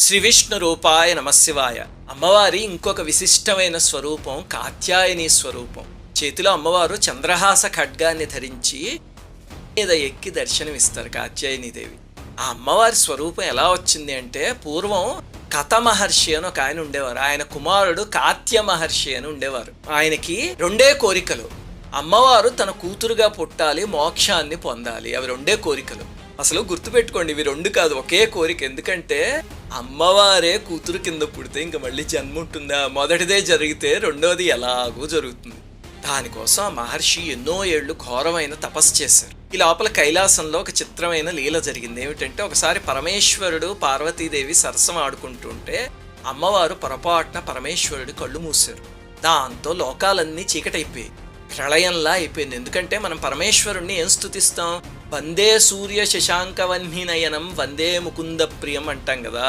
శ్రీ విష్ణు రూపాయ నమశివాయ. అమ్మవారి ఇంకొక విశిష్టమైన స్వరూపం కాత్యాయని స్వరూపం. చేతిలో అమ్మవారు చంద్రహాస ఖడ్గాన్ని ధరించి మీద ఎక్కి దర్శనమిస్తారు కాత్యాయనీదేవి. ఆ అమ్మవారి స్వరూపం ఎలా వచ్చింది అంటే, పూర్వం కథ మహర్షి అని ఒక ఆయన ఉండేవారు. ఆయన కుమారుడు కాత్య మహర్షి అని ఉండేవారు. ఆయనకి రెండే కోరికలు: అమ్మవారు తన కూతురుగా పుట్టాలి, మోక్షాన్ని పొందాలి. అవి రెండే కోరికలు. అసలు గుర్తుపెట్టుకోండి, ఇవి రెండు కాదు, ఒకే కోరిక. ఎందుకంటే అమ్మవారే కూతురు కింద పుడితే ఇంక మళ్ళీ జన్మ ఉంటుందా? మొదటిదే జరిగితే రెండోది ఎలాగూ జరుగుతుంది. దానికోసం ఆ మహర్షి ఎన్నో ఏళ్ళు ఘోరమైన తపస్సు చేశారు. ఈ లోపల కైలాసంలో ఒక చిత్రమైన లీల జరిగింది. ఏమిటంటే, ఒకసారి పరమేశ్వరుడు పార్వతీదేవి సరసం ఆడుకుంటుంటే అమ్మవారు పొరపాటున పరమేశ్వరుడి కళ్ళు మూశారు. దాంతో లోకాలన్నీ చీకటైపోయాయి, ప్రళయంలా అయిపోయింది. ఎందుకంటే మనం పరమేశ్వరుణ్ణి ఏం స్తుతిస్తాం? వందే సూర్య శశాంకవన్నినయనం వందే ముకుంద ప్రియం అంటాం కదా.